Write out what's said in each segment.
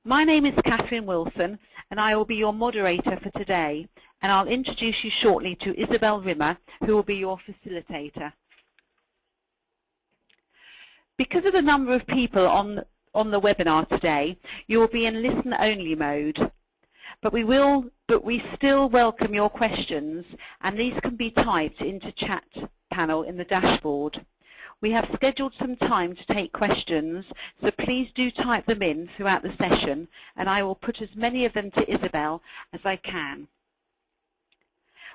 My name is Catherine Wilson and I will be your moderator for today, and I'll introduce you shortly to Isobel Rimmer, who will be your facilitator. Because of the number of people on the webinar today, you will be in listen-only mode, but we still welcome your questions, and these can be typed into chat panel in the dashboard. We have scheduled some time to take questions, so please do type them in throughout the session, and I will put as many of them to Isobel as I can.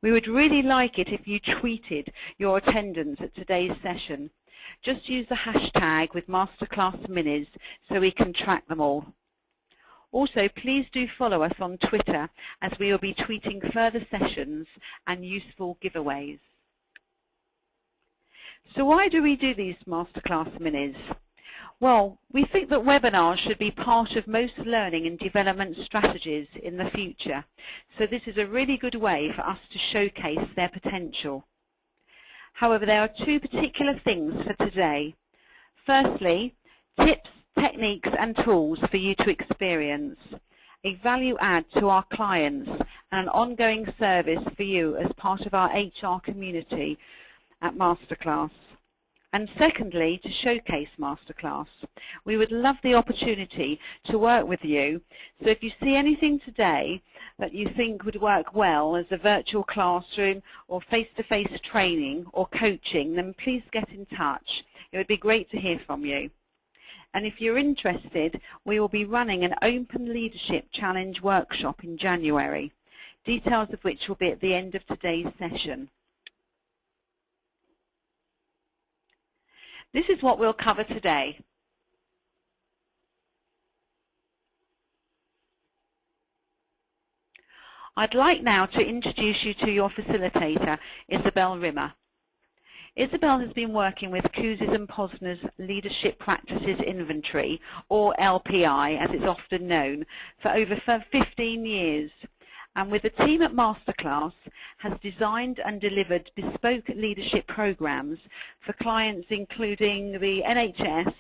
We would really like it if you tweeted your attendance at today's session. Just use the hashtag with Masterclass Minis so we can track them all. Also, please do follow us on Twitter, as we will be tweeting further sessions and useful giveaways. So why do we do these Masterclass Minis? Well, we think that webinars should be part of most learning and development strategies in the future, so this is a really good way for us to showcase their potential. However, there are two particular things for today. Firstly, tips, techniques and tools for you to experience, a value add to our clients, and an ongoing service for you as part of our HR community at Masterclass. And secondly, to showcase Masterclass. We would love the opportunity to work with you, so if you see anything today that you think would work well as a virtual classroom or face-to-face training or coaching, then please get in touch. It would be great to hear from you. And if you're interested, we will be running an Open Leadership Challenge workshop in January, details of which will be at the end of today's session. This is what we'll cover today. I'd like now to introduce you to your facilitator, Isobel Rimmer. Isobel has been working with Kouzes and Posner's Leadership Practices Inventory, or LPI as it's often known, for over 15 years. And with the team at Masterclass, has designed and delivered bespoke leadership programs for clients including the NHS,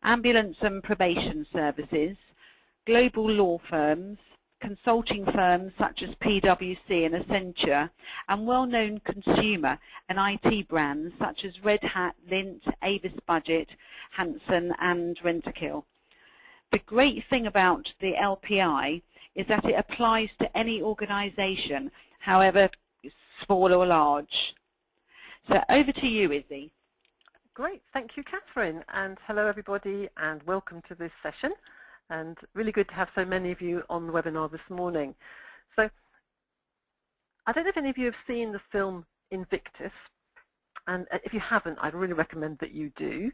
ambulance and probation services, global law firms, consulting firms such as PwC and Accenture, and well-known consumer and IT brands such as Red Hat, Lint, Avis Budget, Hanson and Rentokil. The great thing about the LPI is that it applies to any organization, however small or large. So over to you, Izzy. Great, thank you, Catherine, and hello everybody, and welcome to this session. And really good to have so many of you on the webinar this morning. So I don't know if any of you have seen the film Invictus, and if you haven't, I'd really recommend that you do.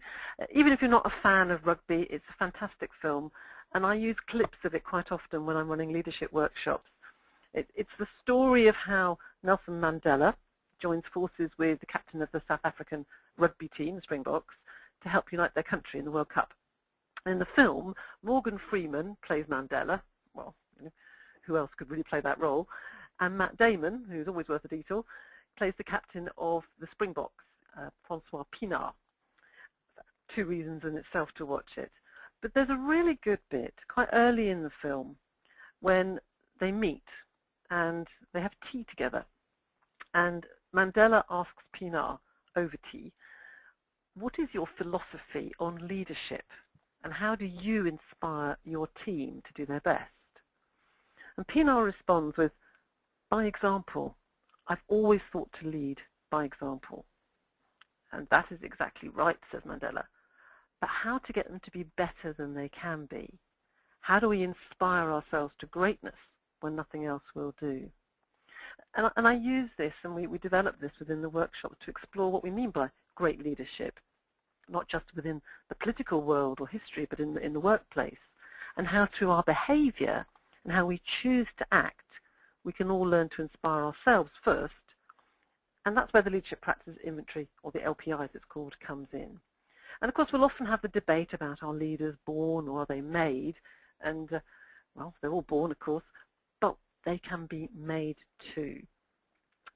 Even if you're not a fan of rugby, it's a fantastic film, and I use clips of it quite often when I'm running leadership workshops. It's the story of how Nelson Mandela joins forces with the captain of the South African rugby team, the Springboks, to help unite their country in the World Cup. In the film, Morgan Freeman plays Mandela. Well, who else could really play that role? And Matt Damon, who's always worth a detour, plays the captain of the Springboks, Francois Pienaar. Two reasons in itself to watch it. But there's a really good bit quite early in the film when they meet and they have tea together. And Mandela asks Pienaar over tea, what is your philosophy on leadership? And how do you inspire your team to do their best? And Pienaar responds with, by example. I've always thought to lead by example. And that is exactly right, says Mandela. But how to get them to be better than they can be? How do we inspire ourselves to greatness when nothing else will do? And I use this, and we develop this within the workshop to explore what we mean by great leadership, not just within the political world or history, but in the workplace, and how through our behavior and how we choose to act, we can all learn to inspire ourselves first, and that's where the Leadership Practices Inventory, or the LPI as it's called, comes in. And of course we'll often have the debate about are leaders born or are they made, and well, they're all born of course, but they can be made too.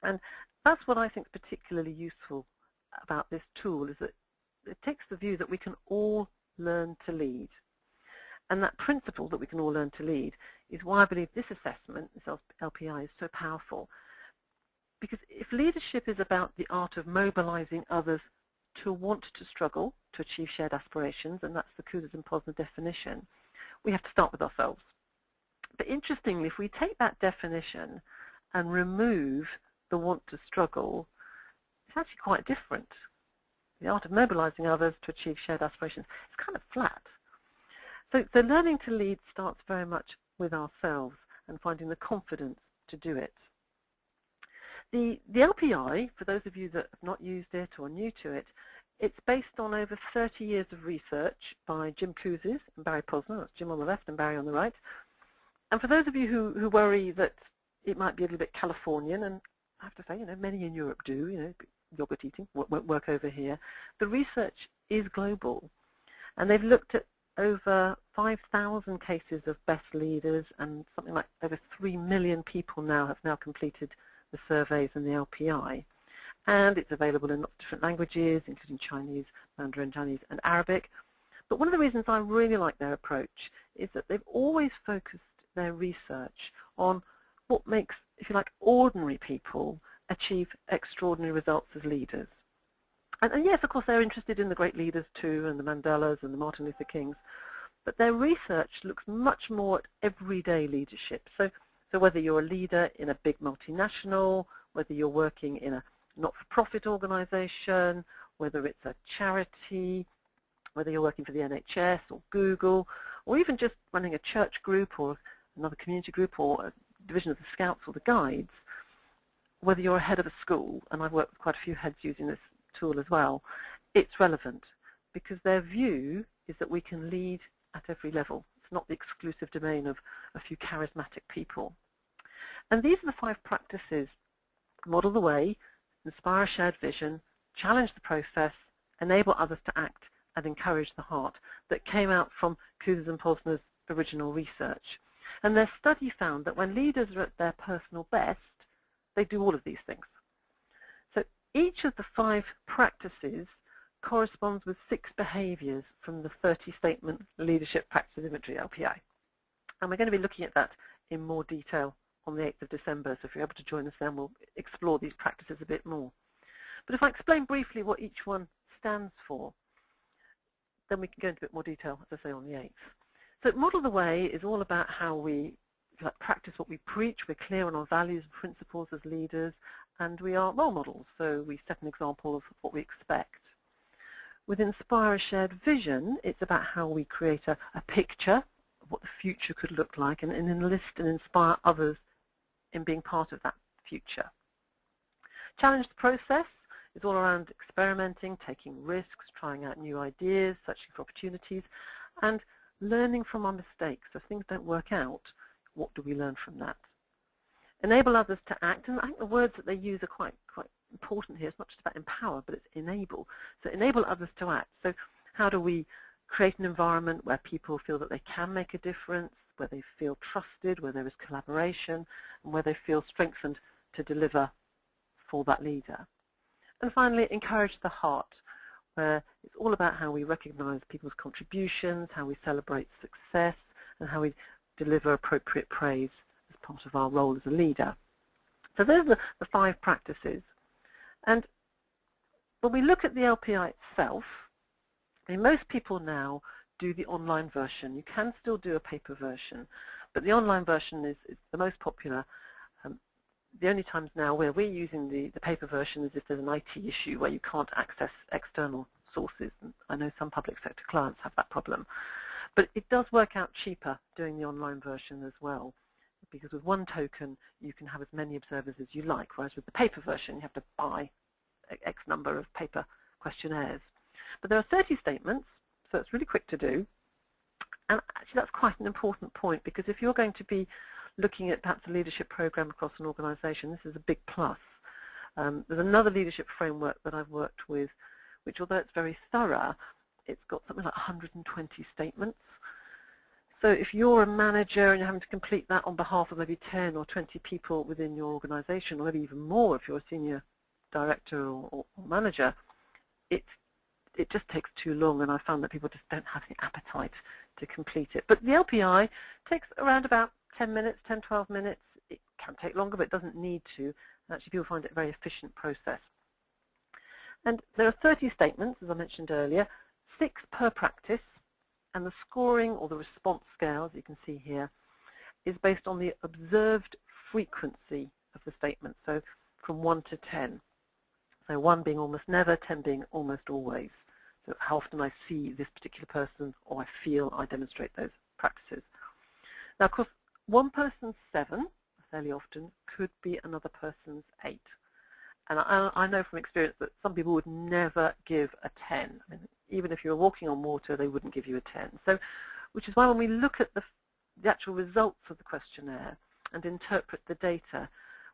And that's what I think is particularly useful about this tool, is that it takes the view that we can all learn to lead. And that principle that we can all learn to lead is why I believe this assessment, this LPI, is so powerful. Because if leadership is about the art of mobilizing others to want to struggle to achieve shared aspirations, and that's the Kouzes and Posner definition, we have to start with ourselves. But interestingly, if we take that definition and remove the want to struggle, it's actually quite different. The art of mobilizing others to achieve shared aspirations, it's kind of flat. So learning to lead starts very much with ourselves and finding the confidence to do it. The LPI, for those of you that have not used it or are new to it, it's based on over 30 years of research by Jim Kouzes and Barry Posner. That's Jim on the left and Barry on the right. And for those of you who worry that it might be a little bit Californian, and I have to say, many in Europe do, yogurt eating won't work over here, the research is global. And they've looked at over 5,000 cases of best leaders, and something like over 3 million people have now completed the surveys and the LPI. And it's available in lots of different languages, including Chinese, Mandarin Chinese, and Arabic. But one of the reasons I really like their approach is that they've always focused their research on what makes, if you like, ordinary people achieve extraordinary results as leaders. And yes, of course, they're interested in the great leaders too, and the Mandelas and the Martin Luther Kings, but their research looks much more at everyday leadership. So whether you're a leader in a big multinational, whether you're working in a not-for-profit organization, whether it's a charity, whether you're working for the NHS or Google, or even just running a church group or another community group or a division of the Scouts or the Guides, whether you're a head of a school, and I've worked with quite a few heads using this tool as well, it's relevant because their view is that we can lead at every level. It's not the exclusive domain of a few charismatic people. And these are the 5 practices: model the way, inspire a shared vision, challenge the process, enable others to act, and encourage the heart, that came out from Kouzes and Posner's original research. And their study found that when leaders are at their personal best, they do all of these things. So each of the 5 practices corresponds with 6 behaviors from the 30-statement Leadership Practices Inventory, LPI. And we're going to be looking at that in more detail on the 8th of December, so if you're able to join us then, we'll explore these practices a bit more. But if I explain briefly what each one stands for, then we can go into a bit more detail, as I say, on the 8th. So model the way is all about how we practice what we preach. We're clear on our values and principles as leaders, and we are role models, so we set an example of what we expect. With Inspire a Shared Vision, it's about how we create a picture of what the future could look like and enlist and inspire others in being part of that future. Challenge the process is all around experimenting, taking risks, trying out new ideas, searching for opportunities, and learning from our mistakes. So if things don't work out, what do we learn from that? Enable others to act, and I think the words that they use are quite important here. It's not just about empower, but it's enable. So enable others to act. So how do we create an environment where people feel that they can make a difference, where they feel trusted, where there is collaboration, and where they feel strengthened to deliver for that leader? And finally, encourage the heart, where it's all about how we recognize people's contributions, how we celebrate success, and how we deliver appropriate praise as part of our role as a leader. So those are the 5 practices. And when we look at the LPI itself, most people now do the online version. You can still do a paper version, but the online version is the most popular. The only times now where we're using the paper version is if there's an IT issue where you can't access external sources. And I know some public sector clients have that problem. But it does work out cheaper doing the online version as well, because with 1 token you can have as many observers as you like, whereas with the paper version you have to buy X number of paper questionnaires. But there are 30 statements, so it's really quick to do. And actually that's quite an important point, because if you're going to be looking at perhaps a leadership program across an organization, this is a big plus. There's another leadership framework that I've worked with, which although it's very thorough, it's got something like 120 statements. So if you're a manager and you're having to complete that on behalf of maybe 10 or 20 people within your organization, or maybe even more if you're a senior director or manager, it just takes too long, and I found that people just don't have the appetite to complete it. But the LPI takes around about 10 minutes, 10, 12 minutes. It can take longer, but it doesn't need to. And actually, people find it a very efficient process. And there are 30 statements, as I mentioned earlier, 6 per practice, and the scoring or the response scale, as you can see here, is based on the observed frequency of the statement, so from 1 to 10. So 1 being almost never, 10 being almost always. So how often I see this particular person or I feel I demonstrate those practices. Now, of course, one person's 7, fairly often, could be another person's 8. And I know from experience that some people would never give a 10. I mean, even if you were walking on water, they wouldn't give you a 10. So, which is why when we look at the actual results of the questionnaire and interpret the data,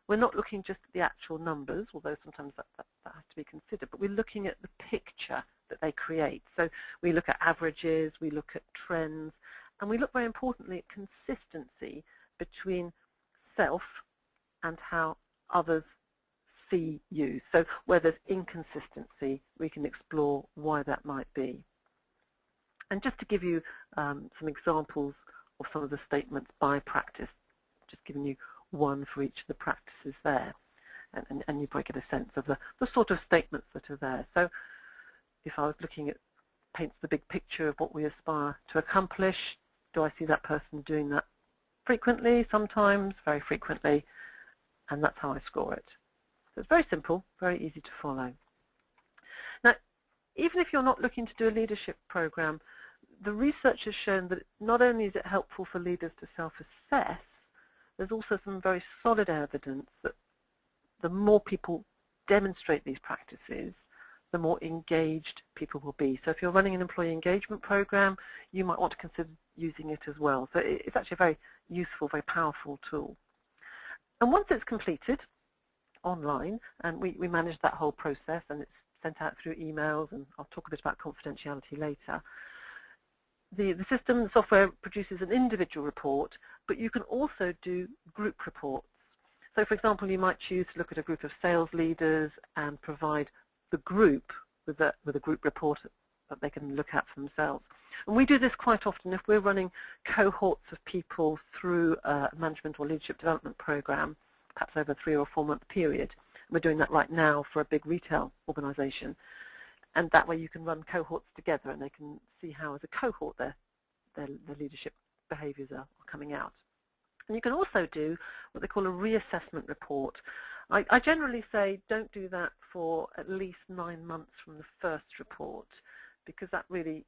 we're not looking just at the actual numbers, although sometimes that has to be considered, but we're looking at the picture that they create. So we look at averages, we look at trends, and we look very importantly at consistency between self and how others see you. So where there's inconsistency, we can explore why that might be. And just to give you some examples of some of the statements by practice, just giving you one for each of the practices there, and you probably get a sense of the sort of statements that are there. So if I was looking at, paints the big picture of what we aspire to accomplish, do I see that person doing that frequently, sometimes, very frequently, and that's how I score it. So it's very simple, very easy to follow. Now, even if you're not looking to do a leadership program, the research has shown that not only is it helpful for leaders to self-assess, there's also some very solid evidence that the more people demonstrate these practices, the more engaged people will be. So if you're running an employee engagement program, you might want to consider using it as well. So it's actually a very useful, very powerful tool. And once it's completed online, and we manage that whole process, and it's sent out through emails, and I'll talk a bit about confidentiality later, the system, the software produces an individual report, but you can also do group reports. So for example, you might choose to look at a group of sales leaders and provide the group with a group report that they can look at for themselves. And we do this quite often if we're running cohorts of people through a management or leadership development program, perhaps over a 3 or 4 month period. And we're doing that right now for a big retail organization. And that way you can run cohorts together and they can see how as a cohort their leadership behaviors are coming out. And you can also do what they call a reassessment report. I generally say don't do that for at least 9 months from the first report, because that really,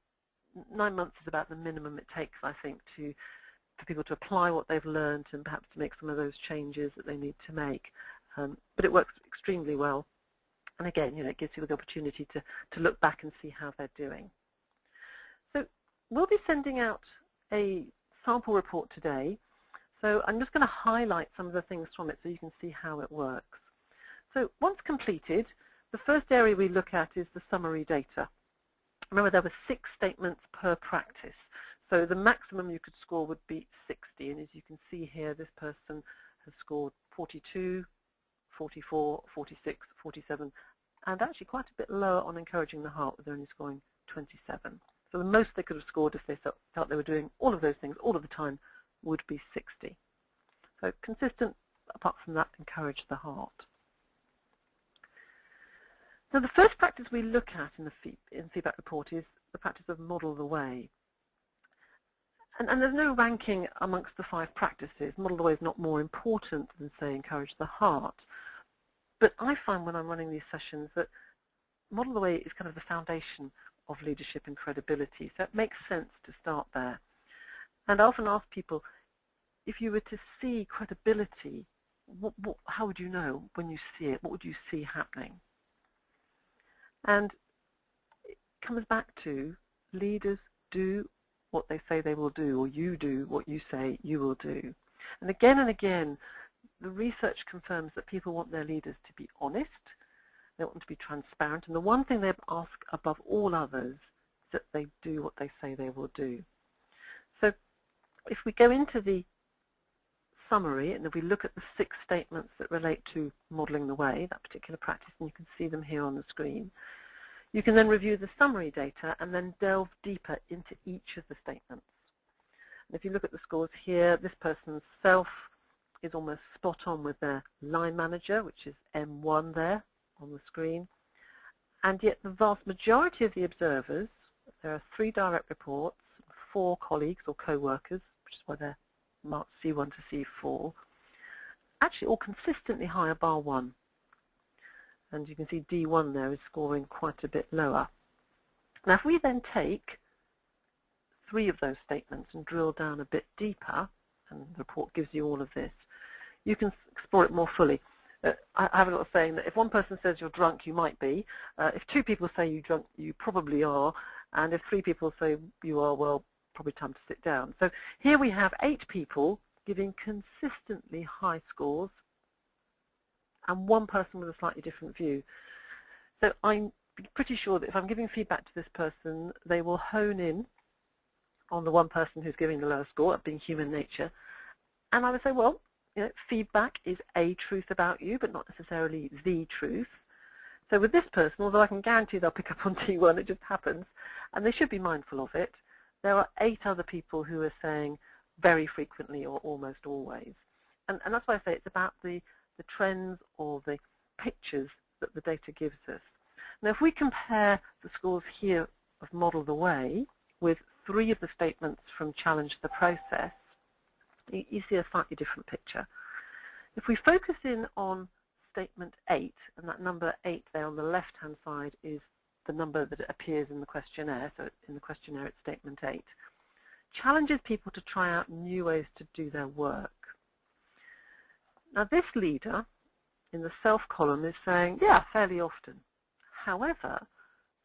9 months is about the minimum it takes, I think, for people to apply what they've learned and perhaps to make some of those changes that they need to make. But it works extremely well. And again, it gives you the opportunity to look back and see how they're doing. So we'll be sending out a sample report today. So I'm just going to highlight some of the things from it so you can see how it works. So once completed, the first area we look at is the summary data. Remember, there were 6 statements per practice. So the maximum you could score would be 60. And as you can see here, this person has scored 42, 44, 46, 47, and actually quite a bit lower on encouraging the heart, with only scoring 27. So the most they could have scored if they felt they were doing all of those things all of the time would be 60. So consistent, apart from that, encourage the heart. Now the first practice we look at in the feedback report is the practice of model the way. And there's no ranking amongst the 5 practices. Model the way is not more important than, say, encourage the heart. But I find when I'm running these sessions that model the way is kind of the foundation of leadership and credibility. So it makes sense to start there. And I often ask people, if you were to see credibility, how would you know when you see it? What would you see happening? And it comes back to leaders do what they say they will do, or you do what you say you will do. And again, the research confirms that people want their leaders to be honest, they want them to be transparent, and the one thing they ask above all others is that they do what they say they will do. So if we go into the summary and if we look at the 6 statements that relate to modelling the way, that particular practice, and you can see them here on the screen, you can then review the summary data and then delve deeper into each of the statements. And if you look at the scores here, this person's self is almost spot on with their line manager, which is M1 there on the screen. And yet the vast majority of the observers, there are 3 direct reports, 4 colleagues or co-workers, which is why they're marked C1 to C4, actually all consistently higher bar 1. And you can see D1 there is scoring quite a bit lower. Now if we then take 3 of those statements and drill down a bit deeper, and the report gives you all of this, you can explore it more fully. I have a little saying that if one person says you're drunk, you might be. If 2 people say you're drunk, you probably are. And if 3 people say you are, well, probably time to sit down. So here we have 8 people giving consistently high scores and 1 person with a slightly different view. So I'm pretty sure that if I'm giving feedback to this person, they will hone in on the 1 person who's giving the lower score, being human nature. And I would say, well, feedback is a truth about you, but not necessarily the truth. So with this person, although I can guarantee they'll pick up on T1, it just happens, and they should be mindful of it, there are 8 other people who are saying very frequently or almost always. And that's why I say it's about the trends or the pictures that the data gives us. Now if we compare the scores here of Model the Way with 3 of the statements from Challenge the Process, you see a slightly different picture. If we focus in on statement 8, and that number 8 there on the left-hand side is the number that appears in the questionnaire, so in the questionnaire it's statement 8, challenges people to try out new ways to do their work. Now this leader in the self column is saying, yeah, fairly often. However,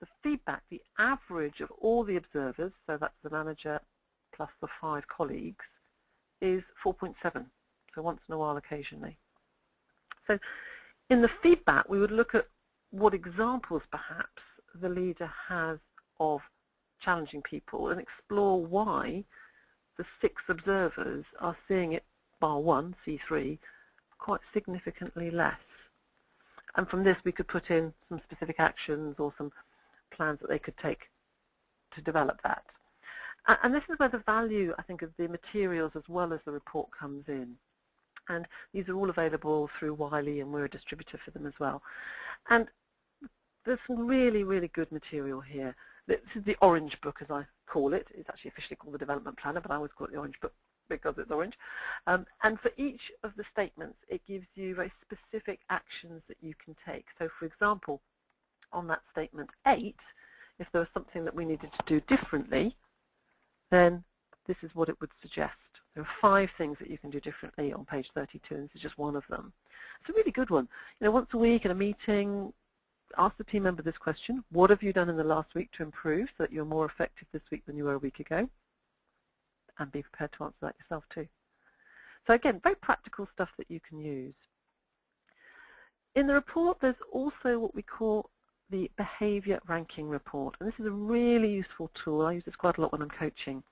the feedback, the average of all the observers, so that's the manager plus the 5 colleagues, is 4.7, so once in a while occasionally. So in the feedback we would look at what examples perhaps the leader has of challenging people and explore why the 6 observers are seeing it, bar 1, C3, quite significantly less. And from this we could put in some specific actions or some plans that they could take to develop that. And this is where the value, I think, of the materials as well as the report comes in. And these are all available through Wiley, and we're a distributor for them as well. And there's some really, really good material here. This is the orange book, as I call it. It's actually officially called the Development Planner, but I always call it the orange book because it's orange. And for each of the statements, it gives you very specific actions that you can take. So, for example, on that statement 8, if there was something that we needed to do differently, then this is what it would suggest. There are 5 things that you can do differently on page 32, and this is just one of them. It's a really good one. Once a week in a meeting, ask the team member this question: what have you done in the last week to improve so that you're more effective this week than you were a week ago? And be prepared to answer that yourself too. So again, very practical stuff that you can use. In the report, there's also what we call the behavior ranking report, and this is a really useful tool. I use this quite a lot when I'm coaching,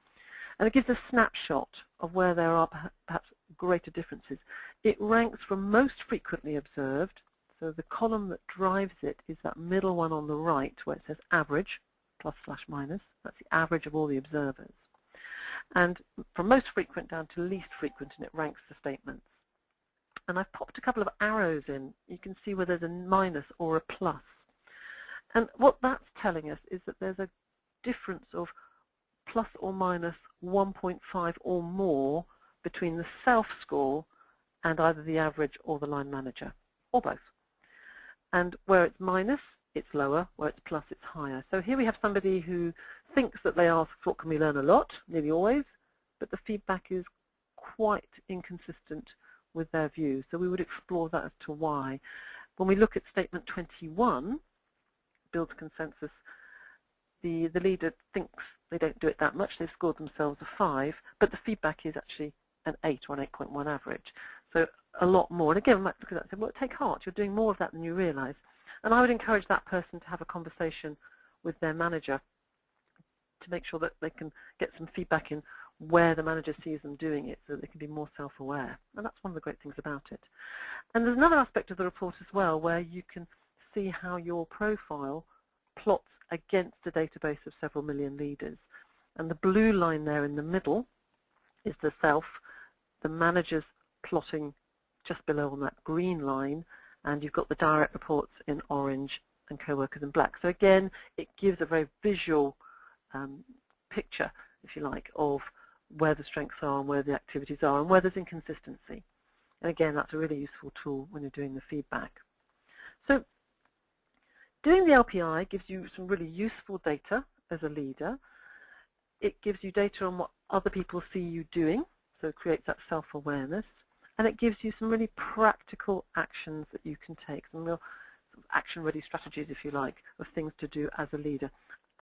and it gives a snapshot of where there are perhaps greater differences. It ranks from most frequently observed, so the column that drives it is that middle one on the right where it says average, plus/minus. That's the average of all the observers. And from most frequent down to least frequent, and it ranks the statements. And I've popped a couple of arrows in. You can see where there's a minus or a plus. And what that's telling us is that there's a difference of plus or minus 1.5 or more between the self-score and either the average or the line manager, or both. And where it's minus, it's lower. Where it's plus, it's higher. So here we have somebody who thinks that they ask, what can we learn a lot, nearly always, but the feedback is quite inconsistent with their view. So we would explore that as to why. When we look at statement 21, builds consensus, the leader thinks they don't do it that much. They've scored themselves a 5, but the feedback is actually an 8 or an 8.1 average. So a lot more. And again, we might look at that and say, well, take heart. You're doing more of that than you realize. And I would encourage that person to have a conversation with their manager to make sure that they can get some feedback in where the manager sees them doing it so that they can be more self-aware. And that's one of the great things about it. And there's another aspect of the report as well where you can see how your profile plots against a database of several million leaders. And the blue line there in the middle is the self, the manager's plotting just below on that green line, and you've got the direct reports in orange and co-workers in black. So again, it gives a very visual picture, if you like, of where the strengths are and where the activities are and where there's inconsistency. And again, that's a really useful tool when you're doing the feedback. So doing the LPI gives you some really useful data as a leader. It gives you data on what other people see you doing, so it creates that self-awareness. And it gives you some really practical actions that you can take, some real action-ready strategies, if you like, of things to do as a leader.